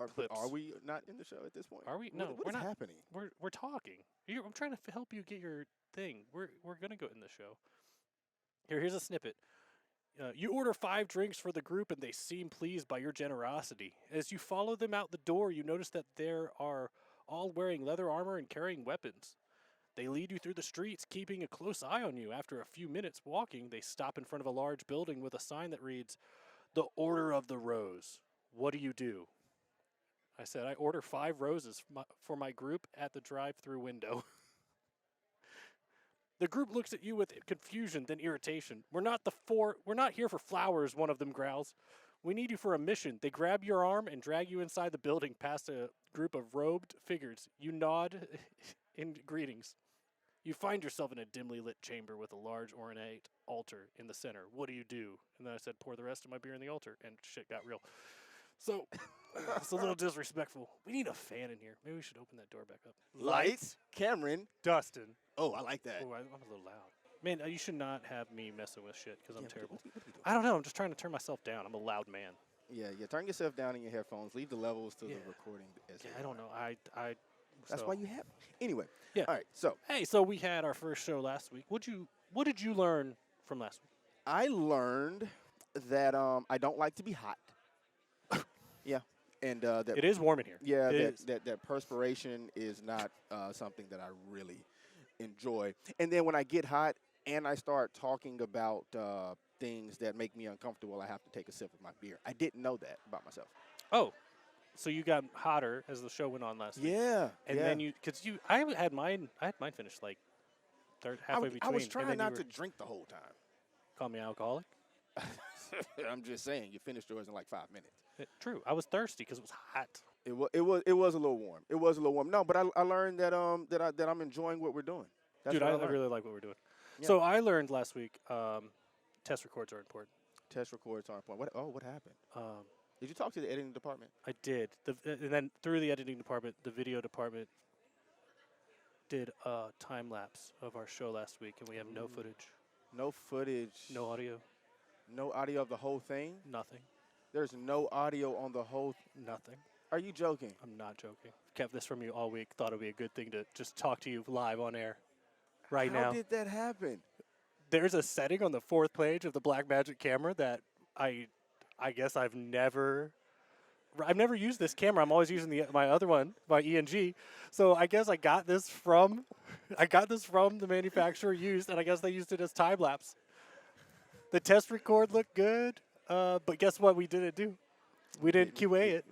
clips. Are we not in the show at this point? Are we? No, what we're is not. happening? We're talking. I'm trying to help you get your thing. We're gonna go in the show. Here's a snippet. You order 5 drinks for the group, and they seem pleased by your generosity. As you follow them out the door, you notice that there are all wearing leather armor and carrying weapons. They lead you through the streets, keeping a close eye on you. After a few minutes walking, they stop in front of a large building with a sign that reads, "The Order of the Rose. What do you do?" I said, "I order 5 roses for my group at the drive-through window." The group looks at you with confusion, then irritation. We're not here for flowers," one of them growls. "We need you for a mission." They grab your arm and drag you inside the building past a group of robed figures. You nod in greetings. You find yourself in a dimly lit chamber with a large ornate altar in the center. What do you do? And then I said, "Pour the rest of my beer in the altar," and shit got real. So, it's a little disrespectful. We need a fan in here. Maybe we should open that door back up. Lights, Cameron. Dustin. Oh, I like that. Oh, I'm a little loud. Man, you should not have me messing with shit because I'm Yeah, terrible. what are you doing? I don't know. I'm just trying to turn myself down. I'm a loud man. Yeah. Turn yourself down in your headphones. Leave the levels to the Yeah. recording. As Yeah, they I don't are. know. That's so- why you have. Anyway. Yeah. All right. So Hey, so we had our first show last week. What did you learn from last week? I learned that I don't like to be hot. Yeah. And that It is warm in here. Yeah, It is. that perspiration is not something that I really enjoy. And then when I get hot and I start talking about things that make me uncomfortable, I have to take a sip of my beer. I didn't know that about myself. Oh, so you got hotter as the show went on last week. Yeah, And then I had mine finished like halfway between. I was and trying then not you to drink the whole time. call me alcoholic. I'm just saying, you finished yours in like 5 minutes. True. I was thirsty because it was hot. It was a little warm. It was a little warm. No, but I learned that that I'm enjoying what we're doing. That's Dude, what I learned. really like what we're doing. Yeah. So I learned last week test records are important. Test records are important. What happened? Um, Did you talk to the editing department? I did. And then through the editing department, the video department did a time lapse of our show last week, and we have no footage, No footage. no audio, No audio of the whole thing? nothing, There's no audio on the whole. nothing. Are you joking? I'm not joking. Kept this from you all week. Thought it'd be a good thing to just talk to you live on air right How now. did that happen? There's a setting on the 4th page of the Blackmagic camera that I guess I've never used this camera. I'm always using my other one, my ENG. So I guess I got this from the manufacturer used, and I guess they used it as time lapse. The test record looked good, but guess what? We didn't do. We didn't QA it.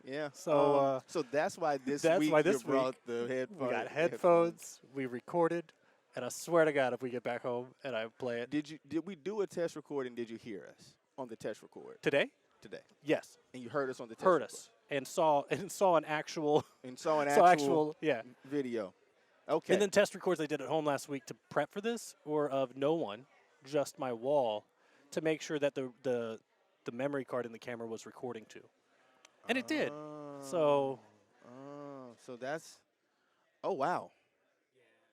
Yeah. So, so that's why this that's week why this you brought the headphones. We got headphones. We recorded, and I swear to God, if we get back home and I play it Did we do a test recording? Did you hear us on the test record today, yes, and you heard us on the test heard record? us and saw an actual And saw an yeah. video. Okay. And then test records they did at home last week to prep for this were of no one, just my wall, to make sure that the memory card in the camera was recording too. And it did. So so that's. Oh wow.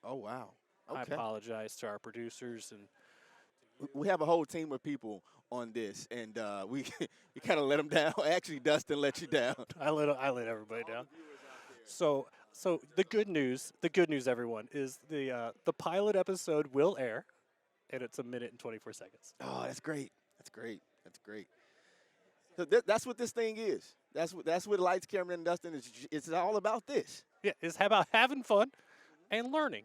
Oh wow. Okay. I apologize to our producers and We have a whole team of people on this, and we kind of let them down. Actually, Dustin let you down. I let everybody down. So the good news, everyone, is the pilot episode will air, and it's 1 minute and 24 seconds. Oh, that's great. That's great. That's great. So that's what this thing is. That's what Lights, Cameron, and Dustin is. It's all about this. Yeah, it's about having fun and learning,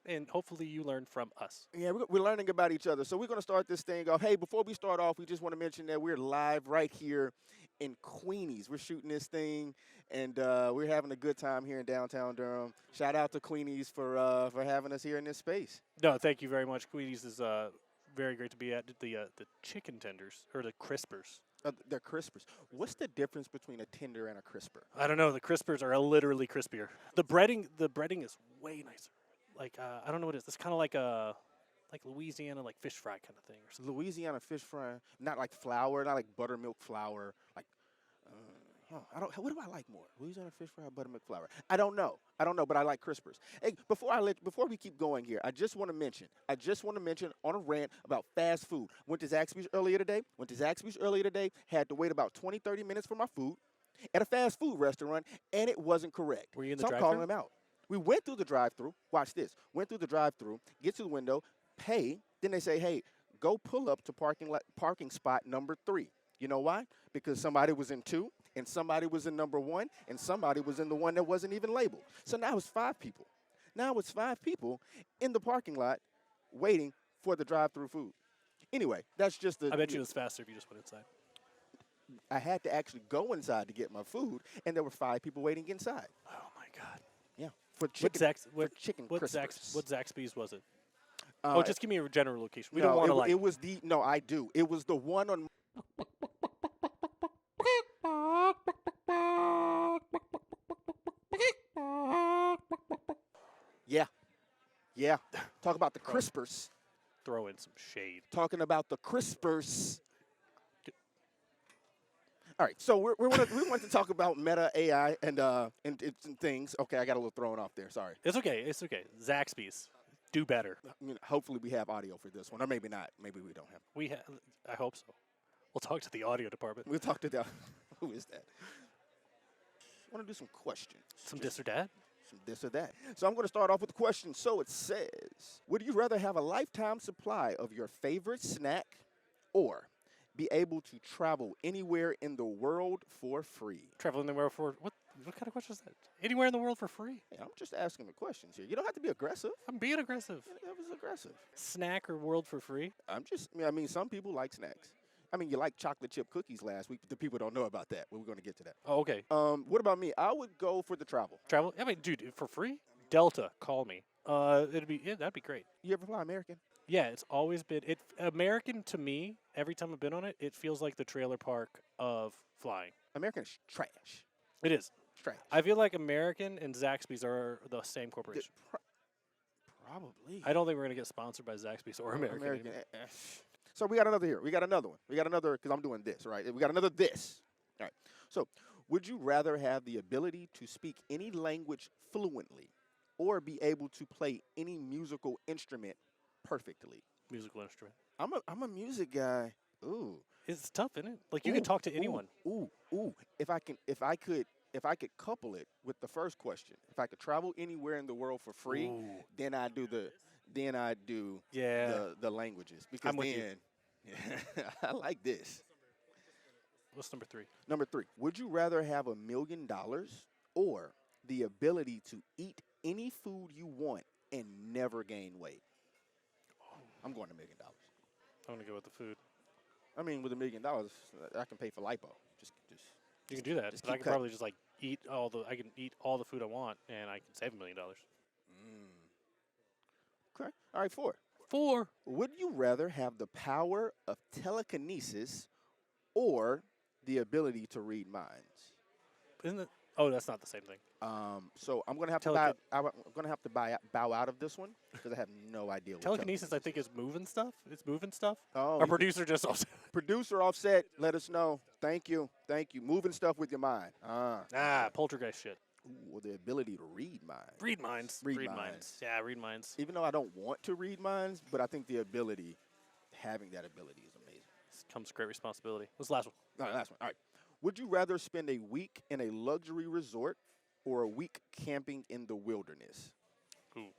and hopefully you learn from us. Yeah, we're learning about each other. So we're going to start this thing off. Hey, before we start off, we just want to mention that we're live right here in Queeny's. We're shooting this thing, and we're having a good time here in downtown Durham. Shout out to Queeny's for having us here in this space. No, thank you very much. Queeny's is very great to be at. The chicken tenders, or the crispers. They're crispers. What's the difference between a tender and a crisper? I don't know. The crispers are literally crispier. The breading is way nicer. Like I don't know what it is. It's kind of like Louisiana like fish fry kind of thing or something. Louisiana fish fry, not like flour, not like buttermilk flour. Like, what do I like more? Louisiana fish fry, or buttermilk flour? I don't know, but I like crispers. Hey, before we keep going here, I just want to mention on a rant about fast food. Went to Zaxby's earlier today. Had to wait about 20, 30 minutes for my food. at a fast food restaurant, and it wasn't correct. Were you in the So I'm calling drive-thru? him out. We went through the drive-through. Watch this. Went through the drive-through, get to the window, pay. Then they say, hey, go pull up to parking spot number 3. You know why? Because somebody was in 2, and somebody was in number 1, and somebody was in the one that wasn't even labeled. So now it's 5 people. Now it's 5 people in the parking lot waiting for the drive-through food. Anyway, that's just the. I bet you it was faster if you just went inside. I had to actually go inside to get my food, and there were 5 people waiting inside. Oh my God. Yeah, for What chicken. chicken What Zaxby's was it? Just give me a general location. We no, don't want to like. It was the no, I do. It was the one on. Yeah, yeah. Talk about the crispers. Throw in some shade. Talking about the crispers. All right, so we want to talk about Meta AI and things. Okay, I got a little thrown off there. Sorry. It's okay. It's okay. Zaxby's, do better. Hopefully we have audio for this one, or maybe not. Maybe we don't have. I hope so. We'll talk to the audio department. We'll talk to the. Who is that? I want to do some questions. Some this or that. Some this or that. So I'm going to start off with a question. So it says, would you rather have a lifetime supply of your favorite snack, or be able to travel anywhere in the world for free? Travel anywhere for what? What kind of question is that? Anywhere in the world for free? Hey, I'm just asking the questions here. You don't have to be aggressive. I'm being aggressive. That was aggressive. Snack or world for free? I mean, some people like snacks. I mean, you like chocolate chip cookies last week, but the people don't know about that. We're going to get to that. Oh, okay. What about me? I would go for the travel. Travel? I mean, dude, for free? Delta, call me. That'd be great. You ever fly American? Yeah, it's always been American to me. Every time I've been on it, it feels like the trailer park of flying. American is trash. It is. It's trash. I feel like American and Zaxby's are the same corporation. Probably. I don't think we're gonna get sponsored by Zaxby's or American. anymore. So we got another here. We got another one. We got another, because I'm doing this, right? We got another this. All right. So would you rather have the ability to speak any language fluently, or be able to play any musical instrument perfectly? Musical instrument. I'm a music guy. Ooh. It's tough, isn't it? Like you can talk to anyone. Ooh. If I could couple it with the first question, if I could travel anywhere in the world for free, then I do the languages, because I'm with you. I like this. What's number 3? Number 3, would you rather have $1 million or the ability to eat any food you want and never gain weight? I'm going to $1 million. I'm gonna go with the food. I mean, with $1 million, I can pay for lipo. Just You can do that, just but I keep can probably just like eat all the. I can eat all the food I want, and I can save $1 million. Okay. All right, 4. 4. Would you rather have the power of telekinesis or the ability to read minds? Isn't it? Oh, that's not the same thing. So I'm gonna have to bow out of this one because I have no idea. What Telekinesis, I think, is moving stuff. It's moving stuff. Oh, Our producer just also. Producer Offset, let us know. Thank you. Moving stuff with your mind. Poltergeist shit. Ooh, the ability to read minds. Read minds. Read minds. Yeah, read minds. Even though I don't want to read minds, but I think having that ability is amazing. Comes great responsibility. What's the last one? All right, last one. All right. Would you rather spend a week in a luxury resort or a week camping in the wilderness? Ooh.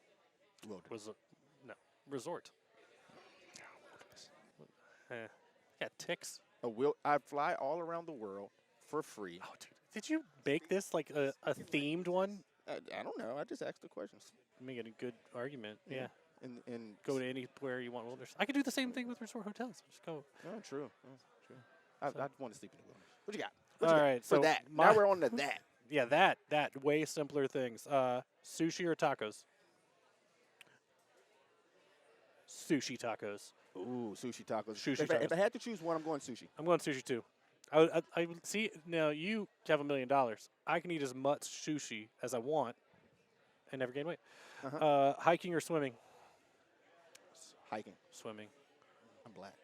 Wilderness. No. Resort. Yeah, ticks. I'd fly all around the world for free. Oh, dude. Did you make this like a themed one? I don't know. I just asked the questions. Making a good argument. Yeah. And Go to anywhere you want wilderness. I could do the same thing with resort hotels. Just go. Oh, true. I want to sleep in the wilderness. What you got? All right. So So that. Now we're on to that. Yeah, that way simpler things. Sushi or tacos? Sushi tacos. Ooh, sushi tacos. Sushi If I had to choose one, I'm going sushi. I'm going sushi too. I would see now. You have $1 million. I can eat as much sushi as I want and never gain weight. Hiking or swimming? Hiking. Swimming. I'm black.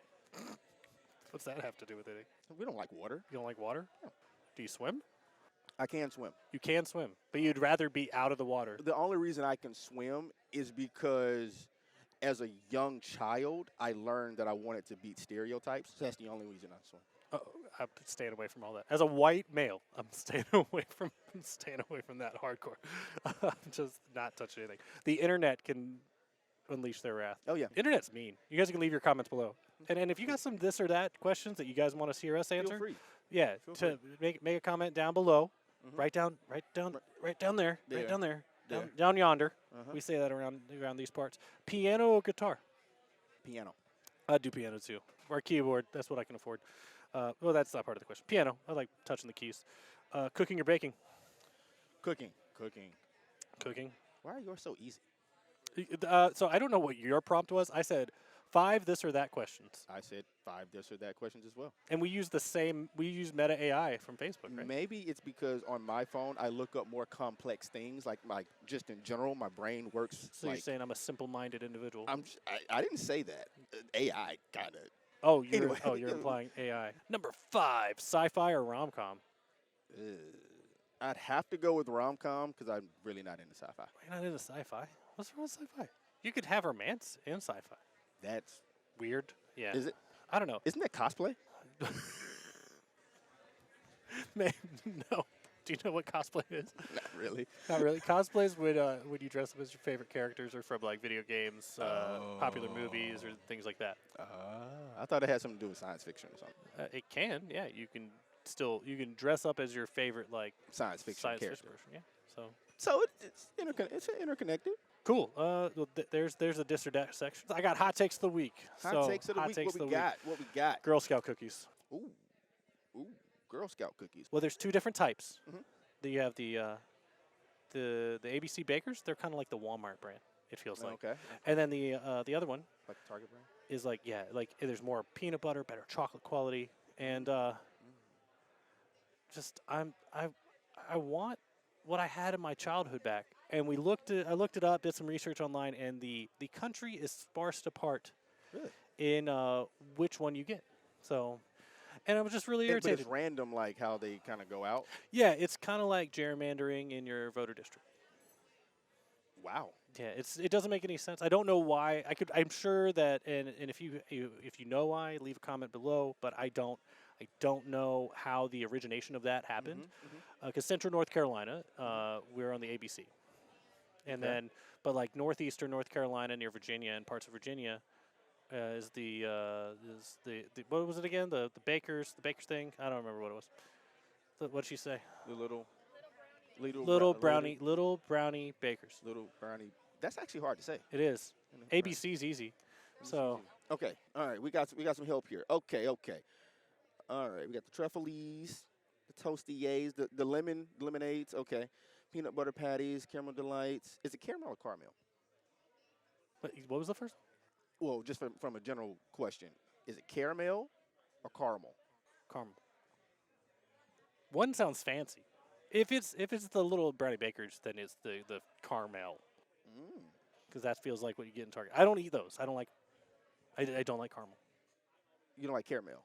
What's that have to do with anything? We don't like water. You don't like water? No. Do you swim? I can swim. You can swim, but you'd rather be out of the water. The only reason I can swim is because as a young child, I learned that I wanted to beat stereotypes. So that's the only reason I swim. I'm staying away from all that. As a white male, I'm staying away from that hardcore. I'm just not touching anything. The internet can unleash their wrath. Oh yeah. Internet's mean. You guys can leave your comments below. And if you got some this or that questions that you guys want to hear us answer, Feel free. yeah, Feel to free. make a comment down below. Mhm. Right down there, There. right down there, There. down yonder. Uh-huh. We say that around these parts. Piano or guitar? Piano. I do piano too. Or keyboard. That's what I can afford. Well, that's not part of the question. Piano. I like touching the keys. Cooking or baking? Cooking. Cooking. Why are yours so easy? So I don't know what your prompt was. I said 5 this or that questions, I said 5 this or that questions as well. and we use Meta AI from Facebook, right? Maybe it's because on my phone I look up more complex things, like just in general, my brain works. So like, you're saying I'm a simple-minded individual? I didn't say that. AI kind of. Oh, you're Anyway. you're implying AI. Number 5, sci-fi or rom-com? I'd have to go with rom-com because I'm really not into sci-fi. You're not into sci-fi. What's wrong with sci-fi? You could have romance in sci-fi. That's Weird. Yeah. is it? I don't know. Isn't that cosplay? Man, no. Do you know what cosplay is? Not really. Not really. Cosplays when you dress up as your favorite characters or from like video games, popular movies, or things like that. I thought it had something to do with science fiction or something. It can, yeah. You can dress up as your favorite like Science fiction science character. fiction person. Yeah. So So it's interconnected. cool. Well, there's a dis or dat section. I got hot takes of the week. Hot takes of the week. What we got? Girl Scout cookies. Ooh, Girl Scout cookies. Well, there's 2 different types. Mhm. You have the ABC Bakers. They're kind of like the Walmart brand. It feels like. Okay. And then the other one Like the Target brand. is like there's more peanut butter, better chocolate quality, and just I want what I had in my childhood back. And I looked it up, did some research online, and the country is sparsed apart Really? in which one you get. So, and I was just really But irritated. it's random, like how they kind of go out. Yeah, it's kind of like gerrymandering in your voter district. Wow. Yeah, it doesn't make any sense. I don't know why. I'm sure that, and if you know why, leave a comment below. But I don't know how the origination of that happened. Because Central North Carolina, we're on the ABC, and Okay. then but like northeastern North Carolina near Virginia and parts of Virginia is the what was it again? The bakers thing. I don't remember what it was. What'd she say? The little Little brownie bakers. Little brownie. That's actually hard to say. It is. You know, right. ABC's easy. So Okay. All right. We got some help here. Okay. All right. We got the truffles, the toastiers, the lemonades. Okay. Peanut butter patties, caramel delights. Is it caramel or caramel? what was the first one? Well, just from a general question, is it caramel or caramel? Caramel. One sounds fancy. If it's the little brownie bakers, then it's the caramel, because that feels like what you get in Target. I don't eat those. I don't like caramel. You don't like caramel?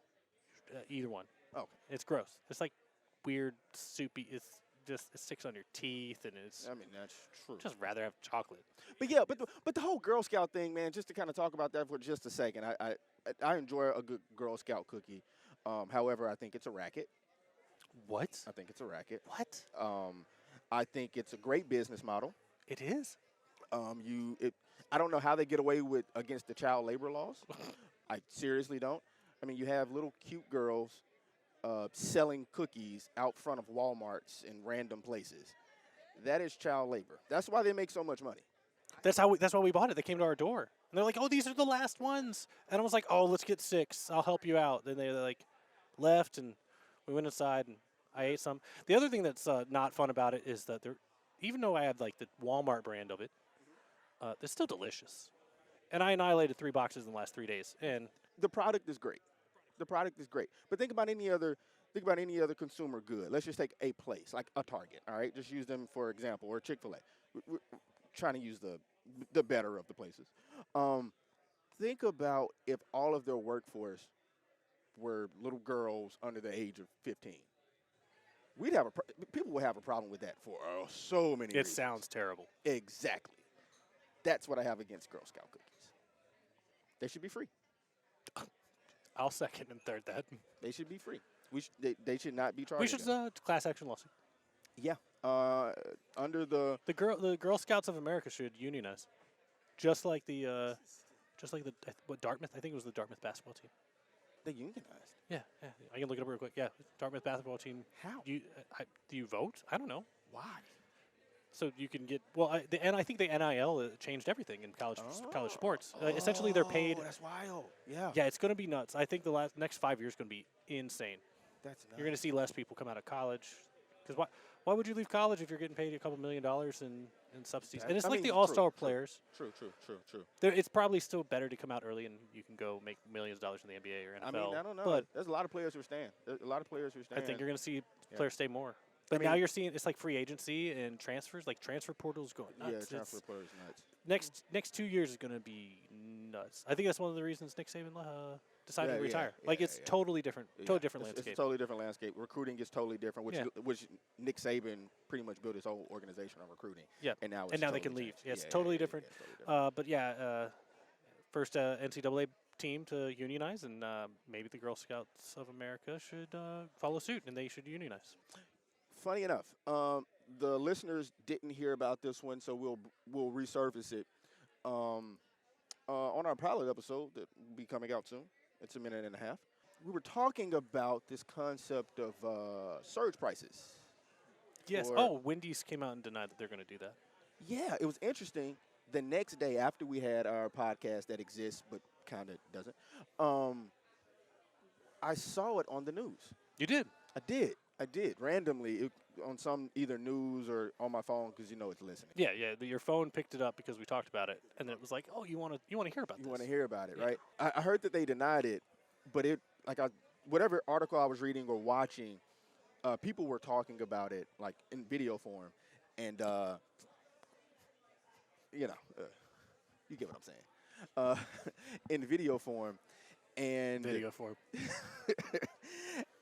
Either one. Oh, okay. It's gross. It's like weird soupy. It sticks on your teeth, and it's. I mean, that's true. Just rather have chocolate. But yeah, but the whole Girl Scout thing, man. Just to kind of talk about that for just a second, I enjoy a good Girl Scout cookie. However, I think it's a racket. What? I think it's a racket. What? I think it's a great business model. It is. I don't know how they get away with against the child labor laws. I seriously don't. I mean, you have little cute girls selling cookies out front of Walmarts in random places. That is child labor. That's why they make so much money. That's why we bought it. They came to our door, and they're like, "Oh, these are the last ones." And I was like, "Oh, let's get 6. I'll help you out." Then they like left, and we went inside, and I ate some. The other thing that's not fun about it is that even though I have like the Walmart brand of it, they're still delicious. And I annihilated 3 boxes in the last 3 days. And The product is great. The product is great. But think about any other consumer good. Let's just take a place like a Target. All right, just use them for example, or Chick-fil-A. We're trying to use the better of the places. Think about if all of their workforce were little girls under the age of 15. People would have a problem with that for so many reasons. it sounds terrible. Exactly. That's what I have against Girl Scout cookies. They should be free. I'll second and third that. They should be free. They should not be charged. We should class action lawsuit. Yeah. Under the The Girl Scouts of America should unionize, just like the what Dartmouth. I think it was the Dartmouth basketball team. they unionized. Yeah, I can look it up real quick. Yeah, Dartmouth basketball team. How? Do you vote? I don't know. Why? So you can get and I think the NIL changed everything in college sports. Essentially, they're paid. That's wild. Yeah. Yeah, it's going to be nuts. I think the next 5 years is going to be insane. That's nuts. You're going to see less people come out of college. Because why would you leave college if you're getting paid a couple $1 million in subsidies? And it's the all-star players. True. It's probably still better to come out early and you can go make millions of dollars in the NBA or NFL. I mean, I don't know. But there's a lot of players who stand. I think you're going to see players stay more. But now you're seeing it's like free agency and transfers, like transfer portals going nuts. Yeah, transfer portals nuts. Next 2 years is going to be nuts. I think that's one of the reasons Nick Saban decided to retire. It's totally different. Totally different landscape. It's a totally different landscape. Recruiting is totally different, which Nick Saban pretty much built his whole organization on recruiting. Yeah. And now they can leave. Yeah, it's totally different. First NCAA team to unionize, and maybe the Girl Scouts of America should follow suit, and they should unionize. Funny enough, the listeners didn't hear about this one, so we'll resurface it on our pilot episode that will be coming out soon. It's a minute and a half. We were talking about this concept of surge prices. Yes. Wendy's came out and denied that they're going to do that. Yeah, it was interesting. The next day after we had our podcast that exists but kind of doesn't, I saw it on the news. You did? I did randomly on some either news or on my phone because it's listening. Yeah. Your phone picked it up because we talked about it, and then it was like, oh, you want to hear about this? You want to hear about it, right? I heard that they denied it, but whatever article I was reading or watching, people were talking about it like in video form, and you get what I'm saying, in video form. And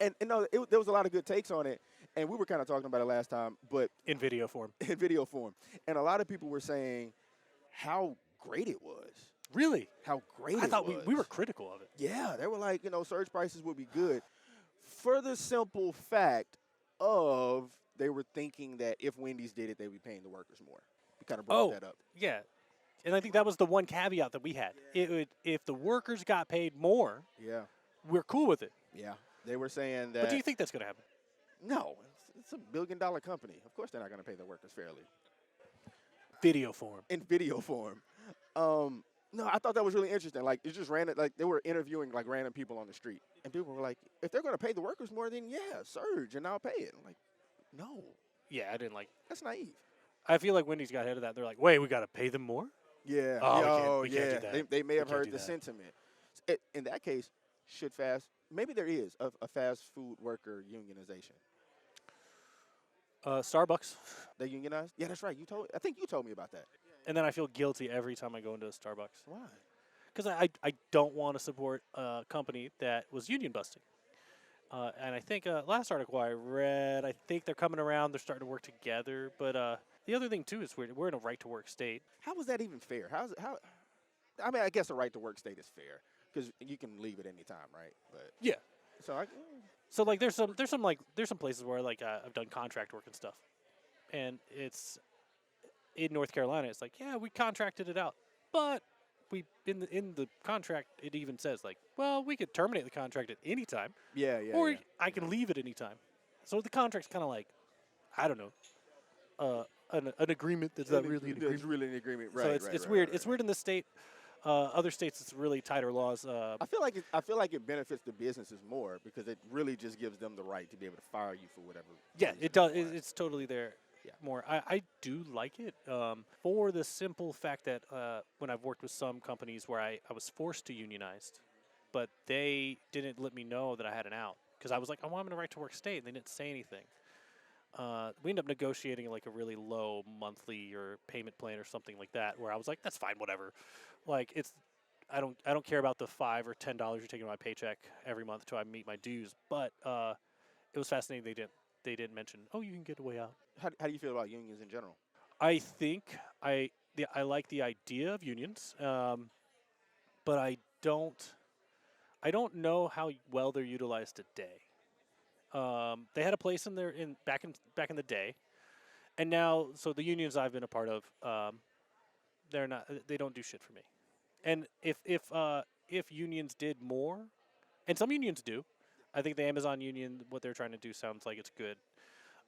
and no, there was a lot of good takes on it, and we were kind of talking about it last time, but in video form, and a lot of people were saying how great it was. Really? How great it was. I thought we were critical of it. Yeah, they were like, surge prices would be good, for the simple fact of they were thinking that if Wendy's did it, they'd be paying the workers more. We kind of brought that up. Yeah. And I think that was the one caveat that we had. If the workers got paid more, we're cool with it. Yeah, they were saying that. But do you think that's going to happen? No, it's a $1 billion company. Of course, they're not going to pay their workers fairly. Video form. In video form. No, I thought that was really interesting. Like, it's just random. Like, they were interviewing like random people on the street, and people were like, "If they're going to pay the workers more, then surge, and I'll pay it." I'm like, no. Yeah, I didn't like. That's naive. I feel like Wendy's got ahead of that. They're like, "Wait, we got to pay them more." Yeah. We can't do that. They may have heard the sentiment. In that case, maybe there is a fast food worker unionization. Starbucks. They unionized? Yeah, that's right. I think you told me about that. And then I feel guilty every time I go into a Starbucks. Why? Because I don't want to support a company that was union busting. And I think last article I read, I think they're coming around. They're starting to work together. But the other thing, too, is we're in a right-to-work state. How is that even fair? I mean, I guess a right-to-work state is fair because you can leave at any time, right? But yeah. So like there's some places where like I've done contract work and stuff, and it's in North Carolina. It's like, yeah, we contracted it out, but we in the contract it even says like, well, we could terminate the contract at any time. Or I can leave at any time. So the contract's kind of like, I don't know, an agreement that's not really an agreement. It's really an agreement, right? So it's weird. It's weird in this state. Other states, it's really tighter laws. I feel like it benefits the businesses more because it really just gives them the right to be able to fire you for whatever. Yeah, it does. It's totally there. Yeah. More. I do like it for the simple fact that when I've worked with some companies where I was forced to unionize, but they didn't let me know that I had an out because I was like, oh, I'm in a right to work state, and they didn't say anything. We ended up negotiating like a really low monthly or payment plan or something like that, where I was like, that's fine, whatever. Like I don't care about the $5 or $10 you're taking my paycheck every month until I meet my dues. But it was fascinating. They didn't mention, oh, you can get a way out. How do you feel about unions in general? I think I like the idea of unions, but I don't I don't know how well they're utilized today. They had a place in there back in the day, and now so the unions I've been a part of, they're not. They don't do shit for me. And if unions did more, and some unions do, I think the Amazon union, what they're trying to do sounds like it's good.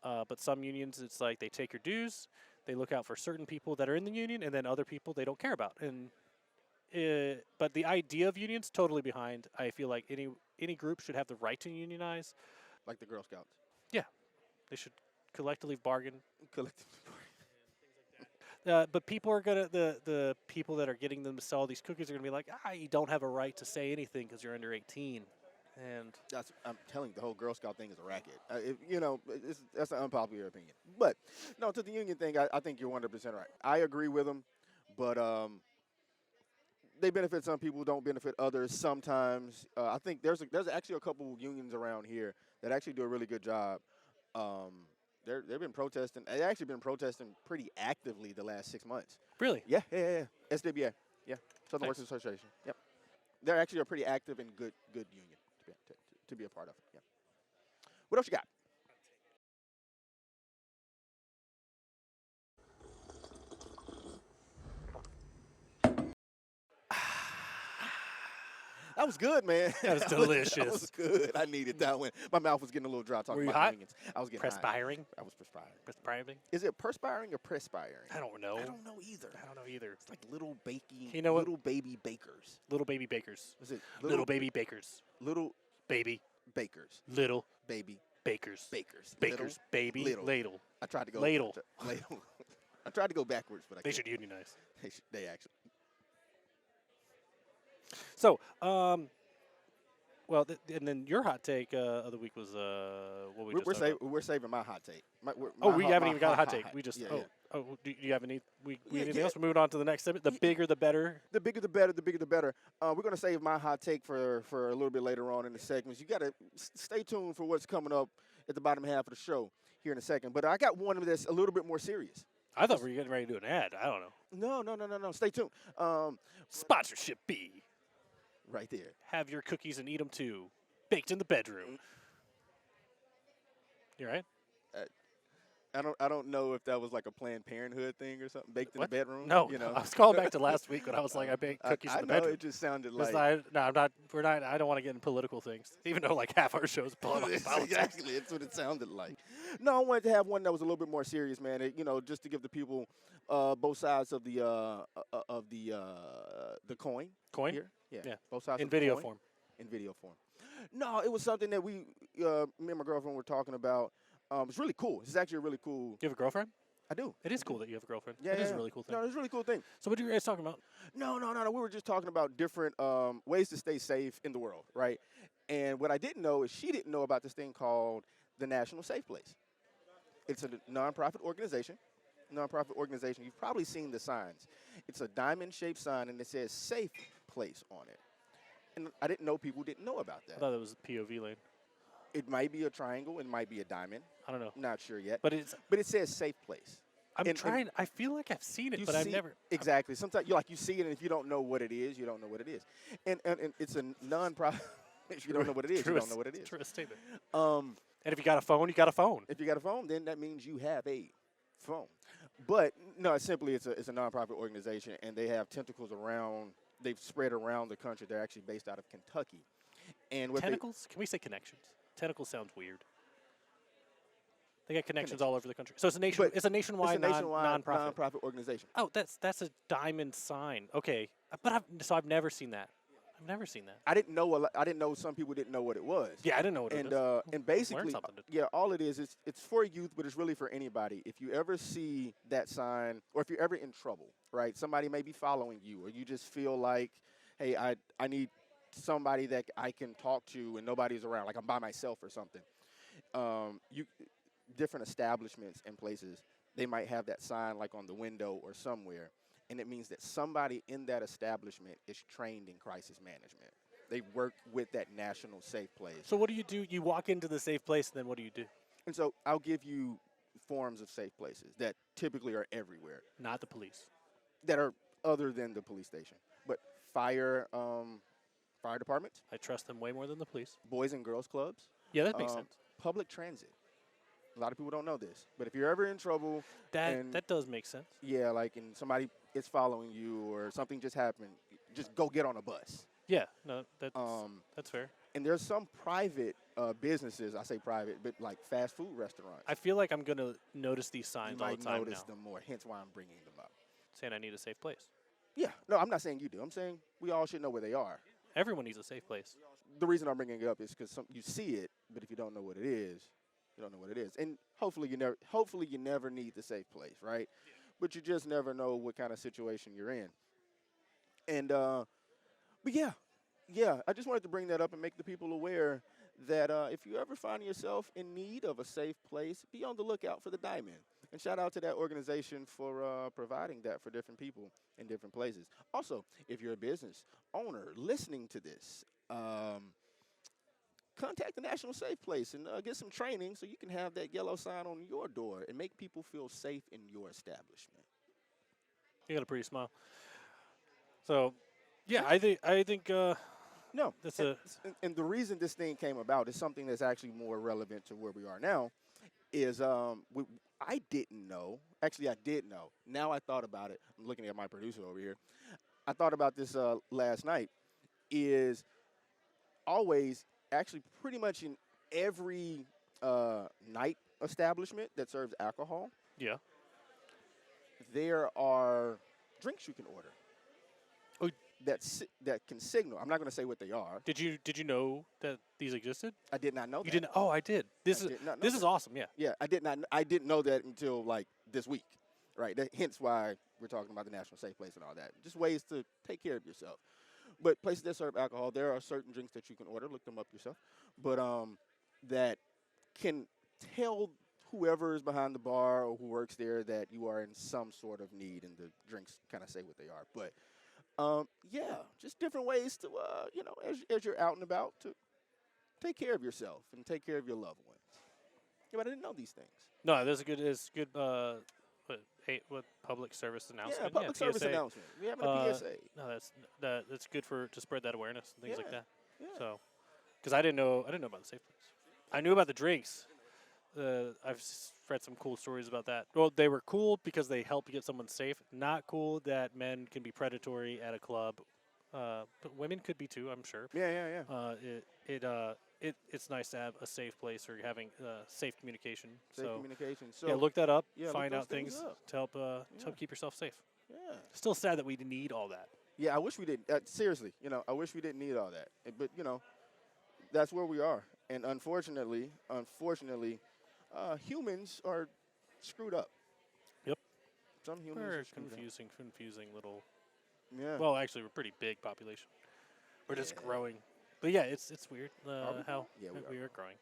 But some unions, it's like they take your dues, they look out for certain people that are in the union, and then other people they don't care about. And but the idea of unions, totally behind. I feel like any group should have the right to unionize. Like the Girl Scouts. Yeah, they should collectively bargain. Collective. But people are gonna the people that are getting them to sell these cookies are gonna be like, you don't have a right to say anything because you're under 18. And I'm telling you, the whole Girl Scout thing is a racket. That's an unpopular opinion. But no, to the union thing, I think you're 100% right. I agree with them, but they benefit some people, don't benefit others. Sometimes I think there's actually a couple unions around here that actually do a really good job. They've been protesting. They've actually been protesting pretty actively the last 6 months. really, Yeah. SWA, yeah, Southern Nice. Workers Association. Yep, they're actually a pretty active and good union to be a part of. Yeah. What else you got? That was good, man. That was That delicious. was good. I needed that one. My mouth was getting a little dry talking Were you about hot? unions. I was getting hot. perspiring, I was perspiring. perspiring. Is it perspiring or perspiring? I don't know. I don't know either. I don't know either. It's like little baking, You know what? little baby bakers. Little baby bakers. Is it Little baby bakers. little Baby. bakers? Little Baby bakers. bakers. Bakers. Little. Baby. Little. Ladle. I tried to go Ladle. Ladle. I tried to go backwards, but I They can't. should unionize. They actually. So, well, and then your hot take of the week was what we just talked about. We're saving my hot take. We haven't even got a hot take. We just yeah. do you have anything Yeah. else? We're moving on to the next segment. The bigger, the better. The bigger the better. The bigger the better. We're gonna save my hot take for a little bit later on in the segments. You gotta stay tuned for what's coming up at the bottom half of the show here in a second. But I got one that's a little bit more serious. I thought we were getting ready to do an ad. I don't know. No. Stay tuned. Sponsorship B. Right there. Have your cookies and eat them too. Baked in the bedroom. You right? I don't know if that was like a Planned Parenthood thing or something. Baked in What? the bedroom. No, You know. I was calling back to last week when I was like, I baked cookies I in the know bedroom. it just sounded 'Cause like. I'm not. We're not. I don't want to get in political things, even though like half our shows politics. Exactly, it's what it sounded like. No, I wanted to have one that was a little bit more serious, man. Just to give the people both sides of the coin. Coin Here, yeah, Yeah. both sides in of the video coin. form. In video form. No, it was something that me and my girlfriend were talking about. It's really cool. It's actually a really cool. You have a girlfriend? I do. It is cool that you have a girlfriend. Yeah, it is yeah. a really cool thing. No, it's a really cool thing. So what are you guys talking about? No. We were just talking about different ways to stay safe in the world, right? And what I didn't know is she didn't know about this thing called the National Safe Place. It's a nonprofit organization. You've probably seen the signs. It's a diamond-shaped sign, and it says "Safe Place" on it. And I didn't know people didn't know about I that. thought it was a POV lane. It might be a triangle. It might be a diamond. I don't know. Not sure yet. But it's. But it says "Safe Place." I'm And- trying. I feel like I've seen it, You but I've see- never. Exactly. Sometimes you see it, and if you don't know what it is, you don't know what it is. And it's a non-profit. If you don't know what it is, you don't know what it is. True statement. Um, And if you got a phone, you got a phone. if you got a phone, then that means you have a phone. But no, it's a nonprofit organization, and they have tentacles around. They've spread around the country. They're actually based out of Kentucky. And what Tentacles? Can we say connections? Tentacles sounds weird. They got connections all over the country. So it's a But it's a nationwide, it's a nationwide nonprofit. nonprofit organization. Oh, that's a diamond sign. Okay, but I've never seen that. I've never seen that. I didn't know. I didn't know some people didn't know what it was. Yeah, I didn't know what it And was. and basically, something today. yeah, all it is it's for youth, but it's really for anybody. If you ever see that sign, or if you're ever in trouble, right? Somebody may be following you, or you just feel like, hey, I need somebody that I can talk to, and nobody's around, like I'm by myself or something. Different establishments and places, they might have that sign like on the window or somewhere, and it means that somebody in that establishment is trained in crisis management. They work with that national safe place. So what do? You walk into the safe place, and then what do you do? And so I'll give you forms of safe places that typically are everywhere, Not the police. that are other than the police station. But fire fire departments, I trust them way more than the police. boys and girls clubs, Yeah, that makes sense. public transit. A lot of people don't know this, but if you're ever in trouble, That does make sense. yeah, like and somebody is following you or something just happened, just go get on a bus. Yeah, no, that's fair. And there's some private businesses, I say private, but like fast food restaurants. I feel like I'm gonna notice these You signs all might the time notice now, them more, hence why I'm bringing them up. saying I need a safe place. Yeah, no, I'm not saying you do. I'm saying we all should know where they are. Everyone needs a safe place. The reason I'm bringing it up is because you see it, but if you don't know what it is, you don't know what it is. And hopefully you never need the safe place, right? But you just never know what kind of situation you're in. And but yeah, I just wanted to bring that up and make the people aware that if you ever find yourself in need of a safe place, be on the lookout for the Diamond. And shout out to that organization for providing that for different people in different places. Also, if you're a business owner listening to this, contact the National Safe Place and get some training so you can have that yellow sign on your door and make people feel safe in your establishment. You got a pretty smile. So, yeah, I think No, that's and the reason this thing came about is something that's actually more relevant to where we are now. Is I didn't know. Actually, I did know. Now I thought about it. I'm looking at my producer over here. I thought about this last night. Is always actually pretty much in every night establishment that serves alcohol, yeah. there are drinks you can order. Oh. That can signal. I'm not going to say what they are. Did you know that these existed? I did not know that. You didn't? Oh, I did. This did not know is that. awesome. Yeah. Yeah, I didn't know that until like this week, right? Hence why we're talking about the National Safe Place and all that. Just ways to take care of yourself. But places that serve alcohol, there are certain drinks that you can order. Look them up yourself. But that can tell whoever is behind the bar or who works there that you are in some sort of need, and the drinks kind of say what they are. But yeah, just different ways to as you're out and about to take care of yourself and take care of your loved ones. Yeah, but I didn't know these things. No, that's a good. It's good. What public service announcement? Yeah, public service PSA. announcement. We having a PSA. No, that's good to spread that awareness and things like Yeah, that. yeah. So, because I didn't know about the safe place. I knew about the drinks. Read some cool stories about that. Well, they were cool because they help get someone safe. Not cool that men can be predatory at a club, but women could be too. I'm sure. Yeah. It's nice to have a safe place or having safe communication. Safe So communication. So yeah, look that up. yeah, look find those out things things up. to help keep yourself safe. Yeah. Still sad that we need all that. Yeah, I wish we didn't. Seriously, I wish we didn't need all that. But that's where we are. And unfortunately, humans are screwed up. Yep. Some humans We're are screwed confusing little. up. Yeah. Well, actually, we're a pretty big population. We're just Yeah. growing. But yeah, it's weird Are we how growing? Yeah, we are growing.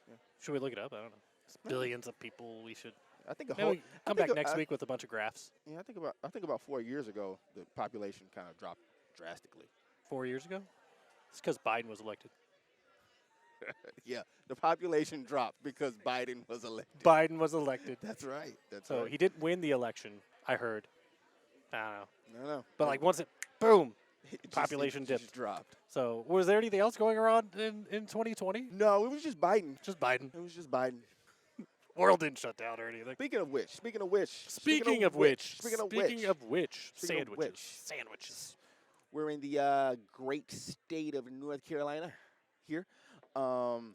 Yeah. Should we look it up? I don't know. It's billions of people. We should. I think a Maybe whole. we come back next week with a bunch of graphs. Yeah, I think about 4 years ago, the population kind of dropped drastically. 4 years ago. It's because Biden was elected. Yeah, the population dropped because Biden was elected. Biden was elected. That's right. That's So right. he didn't win the election. I heard. I don't know. No. But like once it, boom. It just- population it just dipped. dropped. So was there anything else going around in 2020? No, it was just Biden. Just Biden. It was just Biden. World didn't shut down or anything. Speaking of which. Speaking of which. Sandwiches. We're in the great state of North Carolina here. And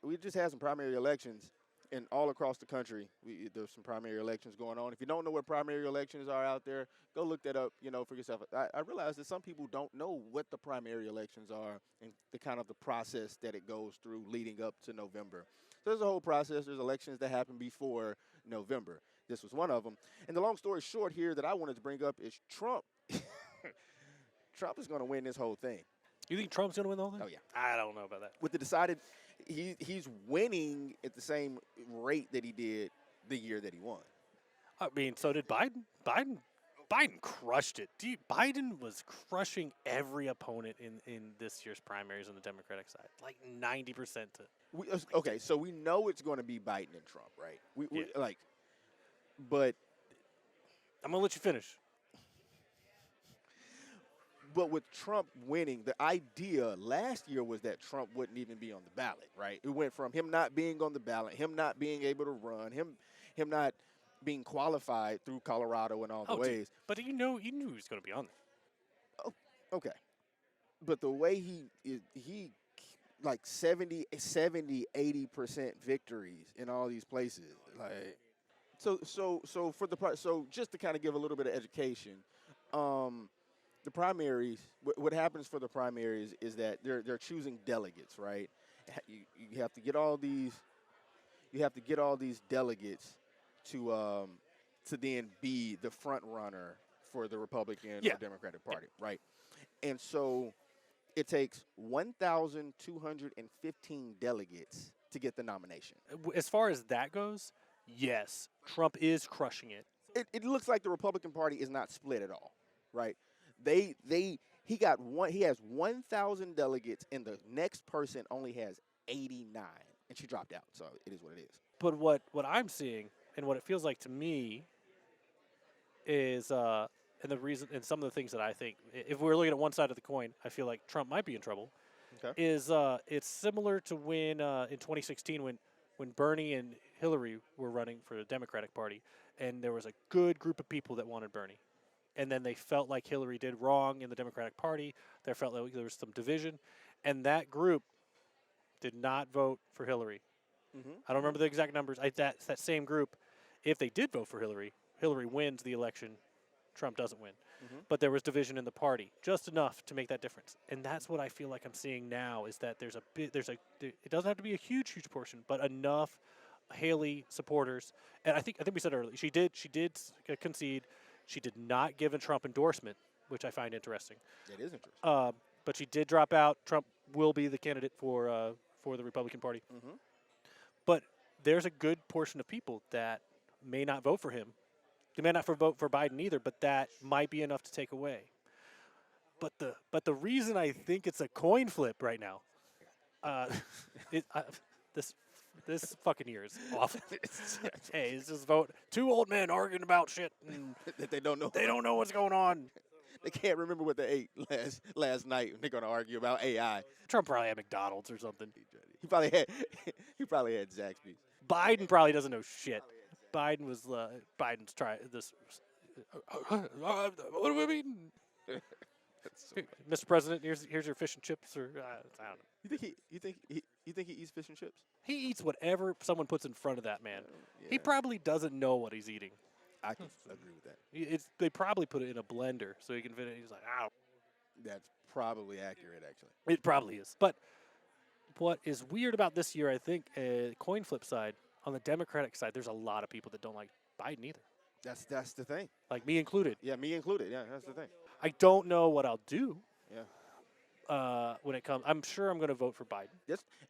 we just had some primary elections, and all across the country, there's some primary elections going on. If you don't know what primary elections are out there, go look that up, for yourself. I realize that some people don't know what the primary elections are and the kind of the process that it goes through leading up to November. So there's a whole process. There's elections that happen before November. This was one of them. And the long story short here that I wanted to bring up is Trump. Trump is going to win this whole thing. You think Trump's going to win the whole thing? Oh, yeah. I don't know about that. With the decided, he's winning at the same rate that he did the year that he won. I mean, so did Biden. Biden crushed it. Biden was crushing every opponent in this year's primaries on the Democratic side. Like 90% to. Okay, so we know it's going to be Biden and Trump, right? Yeah. But I'm going to let you finish. But with Trump winning, the idea last year was that Trump wouldn't even be on the ballot, right? It went from him not being on the ballot, him not being able to run, him not being qualified through Colorado and all the Oh, dude. ways. But you knew he was going to be on there. Oh, okay. But the way he like 80% victories in all these places. Like so for so just to kind of give a little bit of education, the primaries, what happens for the primaries is that they're choosing delegates, right? You have to get all these delegates to then be the front runner for the Republican Yeah. or Democratic Party, right? And so it takes 1,215 delegates to get the nomination. As far as that goes, yes, Trump is crushing it. It looks like the Republican Party is not split at all, right? He has 1,000 delegates, and the next person only has 89, and she dropped out. So it is what it is. But what I'm seeing and what it feels like to me is and the reason and some of the things that I think, if we're looking at one side of the coin, I feel like Trump might be in trouble. Okay. Is it's similar to when in 2016 when Bernie and Hillary were running for the Democratic Party, and there was a good group of people that wanted Bernie, and then they felt like Hillary did wrong in the Democratic Party. They felt like there was some division, and that group did not vote for Hillary. Mm-hmm. I don't remember the exact numbers. That same group, if they did vote for Hillary, Hillary wins the election. Trump doesn't win. Mm-hmm. But there was division in the party, just enough to make that difference. And that's what I feel like I'm seeing now is that it doesn't have to be a huge portion, but enough Haley supporters. And I think we said earlier, she did concede. She did not give a Trump endorsement, which I find interesting. It is interesting. But she did drop out. Trump will be the candidate for the Republican Party. Mm-hmm. But there's a good portion of people that may not vote for him. They may not vote for Biden either, but that might be enough to take away. But the reason I think it's a coin flip right now, this fucking year is awful. Hey, it's just vote. Two old men arguing about shit, and that they don't know. They don't know what's going on. They can't remember what they ate last night. They're going to argue about AI. Trump probably had McDonald's or something. He probably had Zaxby's. Biden probably doesn't know shit. Biden's trying this. What do we mean? Mr. President, here's your fish and chips, or I don't know. You think he eats fish and chips? He eats whatever someone puts in front of that man. Yeah. He probably doesn't know what he's eating. I can agree with that. They probably put it in a blender so he can fit it. He's like, ow. That's probably accurate, actually. It probably is. But what is weird about this year, I think, coin flip side, on the Democratic side, there's a lot of people that don't like Biden either. That's the thing. Like me included. Yeah, me included. Yeah, that's the thing. I don't know what I'll do. Yeah. When it comes, I'm sure I'm going to vote for Biden.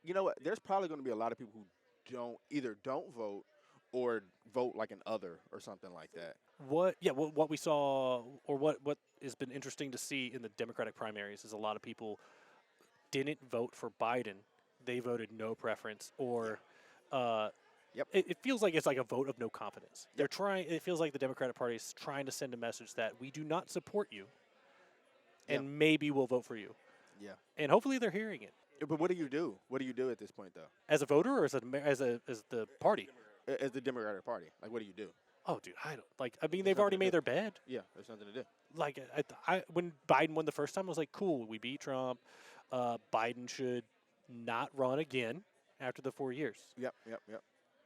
You know what? There's probably going to be a lot of people who don't vote or vote like an other or something like that. What we saw, or what has been interesting to see in the Democratic primaries is a lot of people didn't vote for Biden. They voted no preference, or Yep. It feels like it's like a vote of no confidence. They're trying. It feels like the Democratic Party is trying to send a message that we do not support you, and maybe we'll vote for you. Yeah. And hopefully they're hearing it. But what do you do? What do you do at this point, though? As a voter, or as the party? As the Democratic Party, like, what do you do? Oh, dude, I don't like. I mean, they've already made their bed. Yeah, there's nothing to do. Like, when Biden won the first time, I was like, cool, we beat Trump. Biden should not run again after the 4 years. Yep.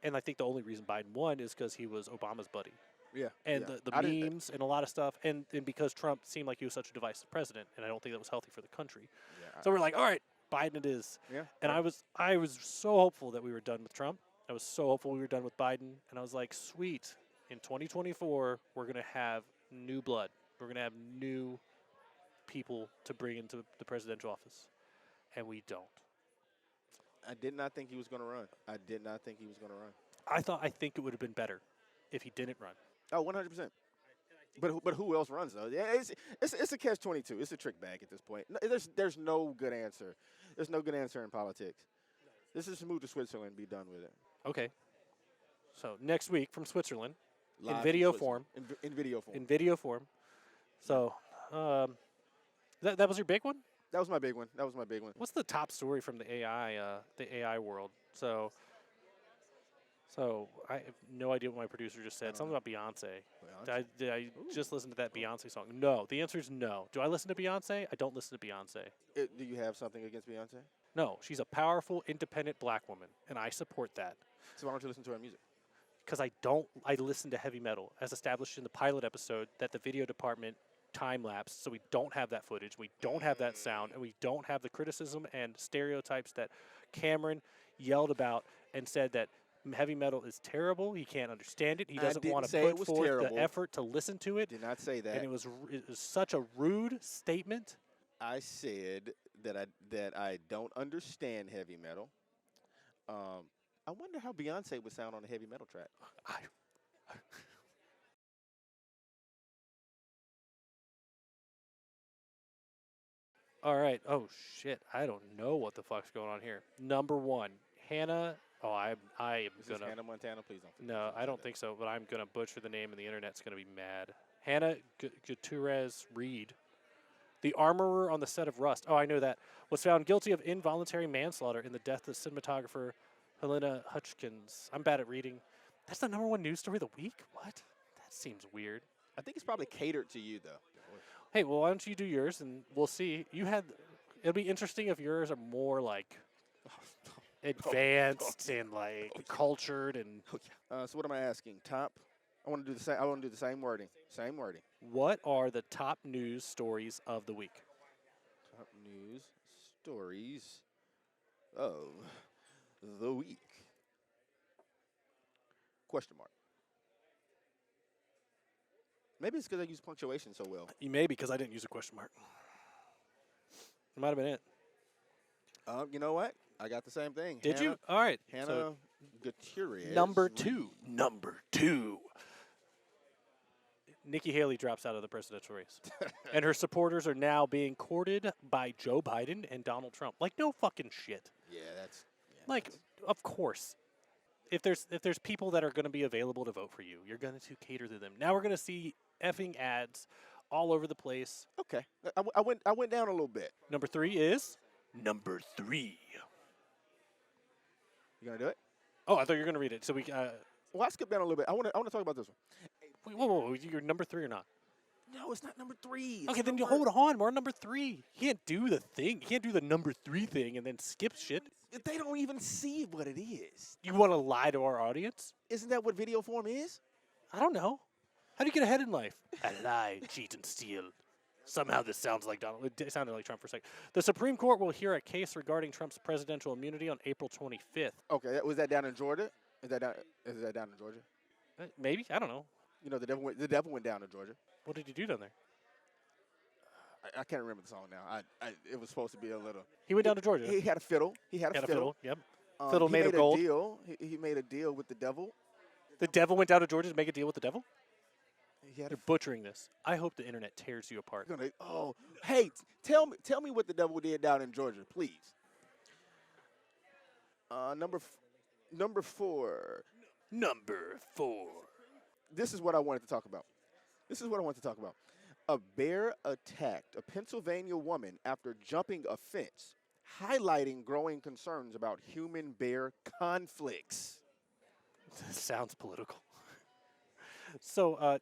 And I think the only reason Biden won is because he was Obama's buddy. Yeah. And yeah. the memes and a lot of stuff, and because Trump seemed like he was such a divisive president, and I don't think that was healthy for the country. Yeah, so we're like, all right, Biden it is. Yeah. And I was so hopeful that we were done with Trump. I was so hopeful we were done with Biden, and I was like, sweet. In 2024, we're going to have new blood. We're going to have new people to bring into the presidential office, and we don't. I did not think he was going to run. I think it would have been better if he didn't run. Oh, 100%. But who else runs though? Yeah, it's a catch-22. It's a trick bag at this point. No, there's no good answer. There's no good answer in politics. This is to move to Switzerland and be done with it. Okay. So next week from Switzerland, Live in video from form. In video form. In video form. So That was your big one? That was my big one. That was my big one. What's the top story from the AI world? So I have no idea what my producer just said. Something about Beyonce. Did I just listen to that Beyonce song? No. The answer is no. Do I listen to Beyonce? I don't listen to Beyonce. Do you have something against Beyonce? No. She's a powerful, independent black woman, and I support that. So why don't you listen to her music? Because I listen to heavy metal, as established in the pilot episode, that the video department time-lapsed, so we don't have that footage, we don't have that sound, and we don't have the criticism and stereotypes that Cameron yelled about and said that heavy metal is terrible. He can't understand it. He doesn't want to put forth the effort to listen to it. Did not say that. And it was such a rude statement. I said that I don't understand heavy metal. I wonder how Beyonce would sound on a heavy metal track. All right. Oh shit! I don't know what the fuck's going on here. Number one, Hannah. Oh, I am gonna. Hannah Montana, please don't. No, I don't think so. But I'm gonna butcher the name, and the internet's gonna be mad. Hannah Gutierrez Reed, the armorer on the set of Rust. Oh, I know that. Was found guilty of involuntary manslaughter in the death of cinematographer Helena Hutchins. I'm bad at reading. That's the number one news story of the week? What? That seems weird. I think it's probably catered to you, though. Hey, well, why don't you do yours, and we'll see. It'll be interesting if yours are more, like, advanced and, like, cultured and... So what am I asking? Top? I want to do the same. I want to do the same wording. Same wording. What are the top news stories of the week? Top news stories of the week. Question mark. Maybe it's because I use punctuation so well. Maybe because I didn't use a question mark. It might have been it. You know what? I got the same thing. Did you? All right. Hannah So Gutierrez. number two. Nikki Haley drops out of the presidential race. And her supporters are now being courted by Joe Biden and Donald Trump. Like, no fucking shit. Yeah, that's... Yeah, Like, of course. If there's people that are going to be available to vote for you, you're going to cater to them. Now we're going to see effing ads all over the place. Okay. I went down a little bit. Number three is... Number three. You going to do it? Oh, I thought you were going to read it. So we... Well, I skipped down a little bit. I want to talk about this one. Wait, whoa. You're number three or not? No, it's not number three. Okay, then you hold on. We're on number three. You can't do the thing. You can't do the number three thing and then skip shit. They don't even see what it is. You want to lie to our audience? Isn't that what video form is? I don't know. How do you get ahead in life? I lie, cheat, and steal. Somehow this sounds like Donald. It sounded like Trump for a second. The Supreme Court will hear a case regarding Trump's presidential immunity on April 25th. Okay, was that down in Georgia? Is that down in Georgia? Maybe. I don't know. You know, the devil went down to Georgia. What did he do down there? I can't remember the song now. It was supposed to be a little. He went down to Georgia. He had a fiddle. He had a fiddle. Yep. Fiddle made of gold. He made a deal with the devil. The devil went down to Georgia to make a deal with the devil? They're butchering this. I hope the internet tears you apart. Hey, tell me what the devil did down in Georgia, please. Number four. Number four. This is what I wanted to talk about. A bear attacked a Pennsylvania woman after jumping a fence, highlighting growing concerns about human-bear conflicts. Sounds political. So,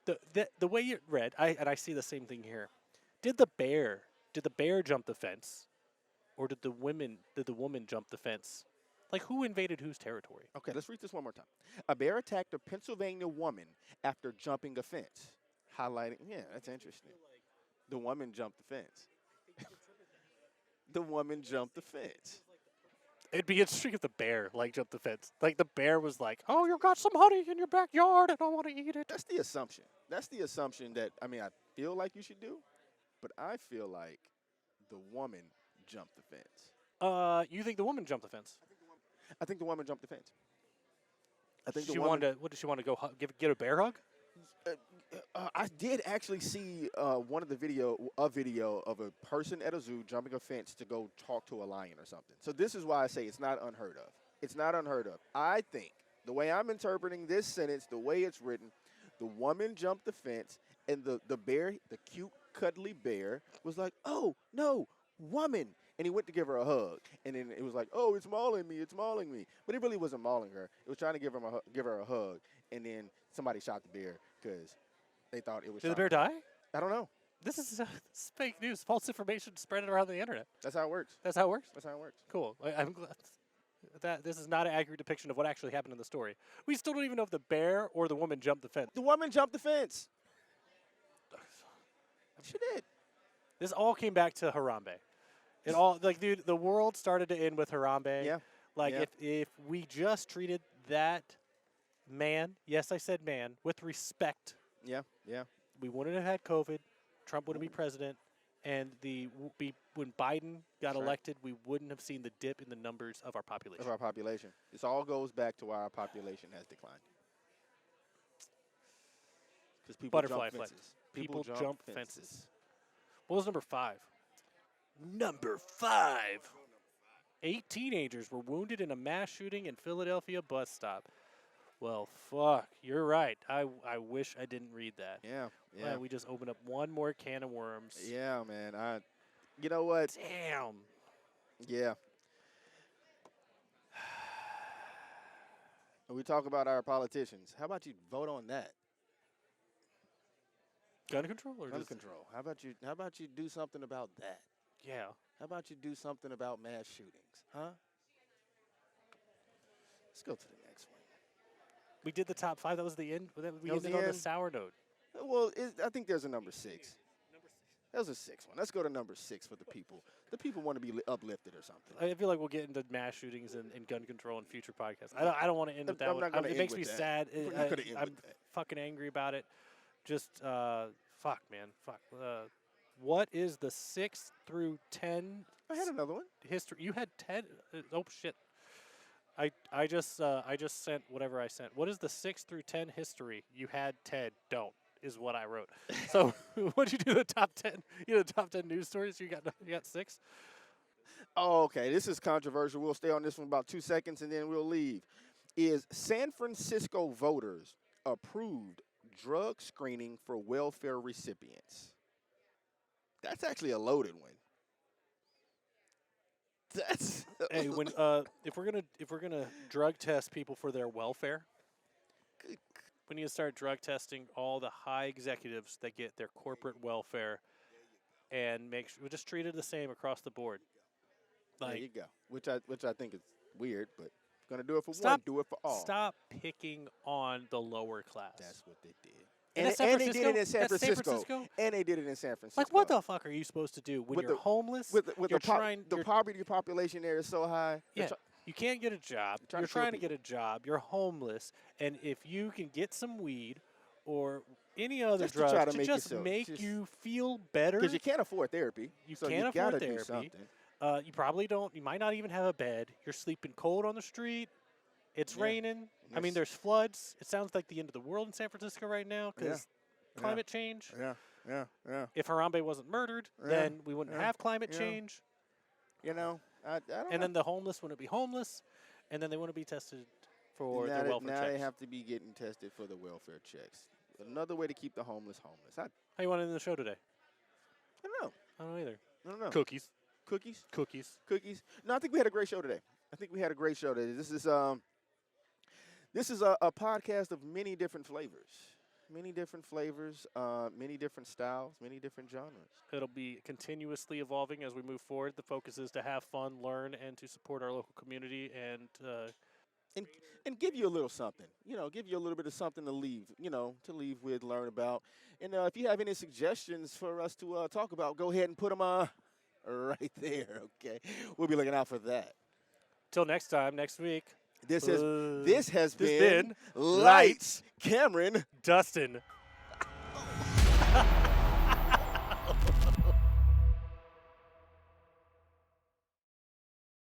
the way you read, I see the same thing here. Did the bear jump the fence, or did the woman jump the fence? Like, who invaded whose territory? Okay, let's read this one more time. A bear attacked a Pennsylvania woman after jumping a fence, highlighting. Yeah, that's interesting. The woman jumped the fence. The woman jumped the fence. It'd be interesting if the bear jumped the fence. Like, the bear was like, "Oh, you got some honey in your backyard, and I want to eat it." That's the assumption. That I feel like you should do, but I feel like the woman jumped the fence. You think the woman jumped the fence? I think the woman jumped the fence. I think What did she want to go get a bear hug? I did actually see a video of a person at a zoo jumping a fence to go talk to a lion or something. So this is why I say it's not unheard of. It's not unheard of. I think the way I'm interpreting this sentence, the way it's written, the woman jumped the fence, and the bear, the cute cuddly bear was like, "Oh no, woman!" And he went to give her a hug, and then it was like, "Oh, it's mauling me, it's mauling me," but it really wasn't mauling her. It was trying to give her a hug, and then somebody shot the bear because they thought it was. Did the trying bear to- die? I don't know. This is fake news, false information spread around the internet. That's how it works. That's how it works? That's how it works. Cool. I'm glad that this is not an accurate depiction of what actually happened in the story. We still don't even know if the bear or the woman jumped the fence. The woman jumped the fence. She did. This all came back to Harambe. It all, like, dude, the world started to end with Harambe. Yeah. Like, Yeah. if we just treated that man, yes, I said man, with respect, Yeah. Yeah. we wouldn't have had COVID. Trump wouldn't be president. And when Biden got That's right. elected, we wouldn't have seen the dip in the numbers of our population. Of our population. This all goes back to why our population has declined. Because people Butterfly jump effect. fences. People jump fences. What was number 5? Number 5. 8 teenagers were wounded in a mass shooting in Philadelphia bus stop. Well, fuck, you're right. I wish I didn't read that. Yeah. Yeah. Man, we just opened up one more can of worms. Yeah, man. You know what? Damn. Yeah. When we talk about our politicians, how about you vote on that? Gun control or Gun just control. How about you do something about that? Yeah. How about you do something about mass shootings? Huh? Let's go to the next one. We did the top 5. That was the end. We That was ended the on the end? sour note. Well, I think there's a number 6. That was a 6 one. Let's go to number 6 for the people. The people want to be uplifted or something. I feel like we'll get into mass shootings and gun control in future podcasts. I don't want to end with that I'm one. not gonna It end makes with me that. sad. We're not gonna end I'm with that. fucking angry about it. Just fuck, man. Fuck. What is the 6th through 10 I had another one. history? You had 10. Oh shit. I just sent whatever I sent. What is the 6 through 10 history? You had 10. Don't is what I wrote. So what'd you do? The top 10. You know, the top 10 news stories. You got 6. Oh, okay. This is controversial. We'll stay on this one about 2 seconds and then we'll leave. Is San Francisco voters approved drug screening for welfare recipients? That's actually a loaded one. That's Hey, when if we're gonna drug test people for their welfare, we need to start drug testing all the high executives that get their corporate welfare, and make sure we just treat it the same across the board. there you Like, go. Which I think is weird, but gonna do it for one, Stop- do it for all. stop picking on the lower class. That's what they did. And And, that's San and they did it in Francisco? San That's San Francisco. Francisco? And they did it in San Francisco. Like, what the fuck are you supposed to do when With you're the- homeless? with you're the trying. the you're- poverty population there is so high. they're Yeah. try- You can't get a job. You're trying You're to kill trying to get a job. You're homeless, and if you can get some weed or any other Just to try drugs to make just yourself- make just- you feel better, Because you can't afford therapy. You so can't you afford gotta do therapy. something. you probably don't. You might not even have a bed. You're sleeping cold on the street. It's Yeah. raining. I mean, Yes. there's floods. It sounds like the end of the world in San Francisco right now because Yeah. climate change. Yeah. If Harambe wasn't murdered, Yeah. then we wouldn't Yeah. have climate Yeah. change. You know, I don't know. And then the homeless wouldn't be homeless, and then they wouldn't be tested for now their they, welfare now checks. they have to be getting tested for the welfare checks. Another way to keep the homeless homeless. I How you want to end the show today? don't know. I don't know either. I don't know. Cookies. Cookies? Cookies. Cookies? No, I think we had a great show today. This is a podcast of many different flavors. Many different flavors, many different styles, many different genres. It'll be continuously evolving as we move forward. The focus is to have fun, learn, and to support our local community. And And give you a little something, give you a little bit of something to leave, with, learn about. And if you have any suggestions for us to talk about, go ahead and put them right there, okay? We'll be looking out for that. till next time, next week. This has this been been Lights, Cameron. Dustin.